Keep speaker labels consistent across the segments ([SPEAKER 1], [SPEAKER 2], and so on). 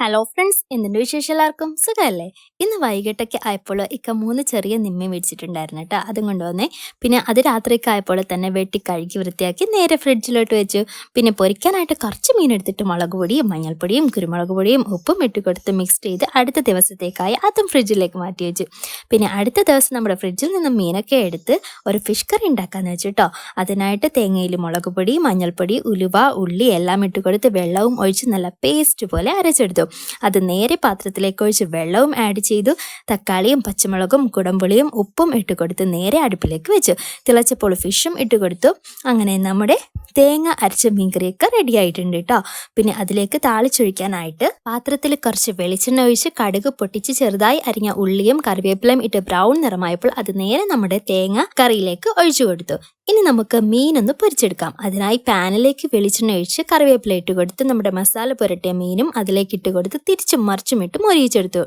[SPEAKER 1] Hello friends, എന്തുണ്ട് വിശേഷം? എല്ലാവർക്കും സുഖമല്ലേ? ഇന്ന് വൈകിട്ടൊക്കെ ആയപ്പോൾ ഇക്ക 3 ചെറിയ നിമ്മ മേടിച്ചിട്ടുണ്ടായിരുന്നു കേട്ടോ. അതും കൊണ്ടുവന്നേ. പിന്നെ അത് രാത്രിയൊക്കെ ആയപ്പോൾ തന്നെ വെട്ടി കഴുകി വൃത്തിയാക്കി നേരെ ഫ്രിഡ്ജിലോട്ട് വെച്ചു. പിന്നെ പൊരിക്കാനായിട്ട് കുറച്ച് മീൻ എടുത്തിട്ട് മുളക് പൊടിയും മഞ്ഞൾപ്പൊടിയും കുരുമുളക് പൊടിയും ഉപ്പും ഇട്ട് കൊടുത്ത് മിക്സ് ചെയ്ത് അടുത്ത ദിവസത്തേക്കായി അതും ഫ്രിഡ്ജിലേക്ക് മാറ്റി വെച്ചു. പിന്നെ അടുത്ത ദിവസം നമ്മുടെ ഫ്രിഡ്ജിൽ നിന്ന് മീനൊക്കെ എടുത്ത് ഒരു ഫിഷ് കറി ഉണ്ടാക്കാമെന്ന് വെച്ചു കേട്ടോ. അതിനായിട്ട് തേങ്ങയിൽ മുളക് പൊടി, മഞ്ഞൾപ്പൊടി, ഉലുവ, ഉള്ളി എല്ലാം ഇട്ട് കൊടുത്ത് വെള്ളവും ഒഴിച്ച് നല്ല പേസ്റ്റ് പോലെ അരച്ചെടുത്തു. അത് നേരെ പാത്രത്തിലേക്ക് ഒഴിച്ച് വെള്ളവും ആഡ് ചെയ്തു. തക്കാളിയും പച്ചമുളകും കുടംപുളിയും ഉപ്പും ഇട്ട് കൊടുത്ത് നേരെ അടുപ്പിലേക്ക് വെച്ചു. തിളച്ചപ്പോൾ ഫിഷും ഇട്ട് കൊടുത്തു. അങ്ങനെ നമ്മുടെ തേങ്ങ അരച്ച മീൻകറിയൊക്കെ റെഡി ആയിട്ടുണ്ട് കേട്ടോ. പിന്നെ അതിലേക്ക് താളിച്ചൊഴിക്കാനായിട്ട് പാത്രത്തിൽ കുറച്ച് വെളിച്ചെണ്ണ ഒഴിച്ച് കടുക് പൊട്ടിച്ച് ചെറുതായി അരിഞ്ഞ ഉള്ളിയും കറിവേപ്പിലയും ഇട്ട് ബ്രൗൺ നിറമായപ്പോൾ അത് നേരെ നമ്മുടെ തേങ്ങ കറിയിലേക്ക് ഒഴിച്ചു കൊടുത്തു. ഇനി നമുക്ക് മീനൊന്ന് പൊരിച്ചെടുക്കാം. അതിനായി പാനിലേക്ക് വെളിച്ചെണ്ണ ഒഴിച്ച് കറിവേപ്പില ഇട്ട് കൊടുത്ത് നമ്മുടെ മസാല പുരട്ടിയ മീനും അതിലേക്ക് ഇട്ട് കൊടുത്ത് തിരിച്ചും മറിച്ചും ഇട്ട് മൊരിയിച്ചെടുത്തു.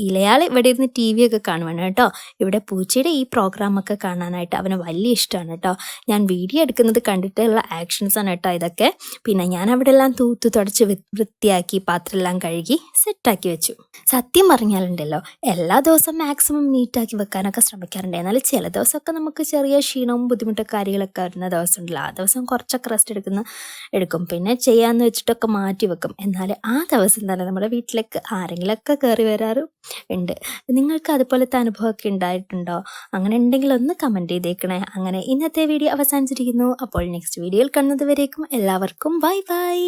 [SPEAKER 1] ഇലയാൾ ഇവിടെ ഇരുന്ന് TV ഒക്കെ കാണുവാണ് കേട്ടോ. ഇവിടെ പൂച്ചയുടെ ഈ പ്രോഗ്രാമൊക്കെ കാണാനായിട്ട് അവന് വലിയ ഇഷ്ടമാണ് കേട്ടോ. ഞാൻ വീഡിയോ എടുക്കുന്നത് കണ്ടിട്ടുള്ള ആക്ഷൻസാണ് കേട്ടോ ഇതൊക്കെ. പിന്നെ ഞാൻ അവിടെ എല്ലാം തൂത്ത് തുടച്ച് വൃത്തിയാക്കി പാത്രമെല്ലാം കഴുകി സെറ്റാക്കി വെച്ചു. സത്യം പറഞ്ഞാലുണ്ടല്ലോ, എല്ലാ ദിവസവും മാക്സിമം നീറ്റാക്കി വെക്കാനൊക്കെ ശ്രമിക്കാറുണ്ട്. എന്നാൽ ചില ദിവസമൊക്കെ നമുക്ക് ചെറിയ ക്ഷീണവും ബുദ്ധിമുട്ടൊക്കെ കാര്യങ്ങളൊക്കെ വരുന്ന ദിവസമുണ്ടല്ലോ, ആ ദിവസം കുറച്ചൊക്കെ റെസ്റ്റ് എടുക്കും. പിന്നെ ചെയ്യാമെന്ന് വെച്ചിട്ടൊക്കെ മാറ്റി വെക്കും. എന്നാൽ ആ ദിവസം തന്നെ നമ്മുടെ വീട്ടിലേക്ക് ആരെങ്കിലുമൊക്കെ കയറി വരാറും ഉണ്ട്. നിങ്ങൾക്ക് അതുപോലത്തെ അനുഭവമൊക്കെ ഉണ്ടായിട്ടുണ്ടോ? അങ്ങനെ ഉണ്ടെങ്കിൽ ഒന്ന് കമൻറ്റ് ചെയ്തേക്കണേ. അങ്ങനെ ഇന്നത്തെ വീഡിയോ അവസാനിച്ചിരിക്കുന്നു. അപ്പോൾ നെക്സ്റ്റ് വീഡിയോയിൽ കാണുന്നത് വരേക്കും എല്ലാവർക്കും ബൈ ബൈ.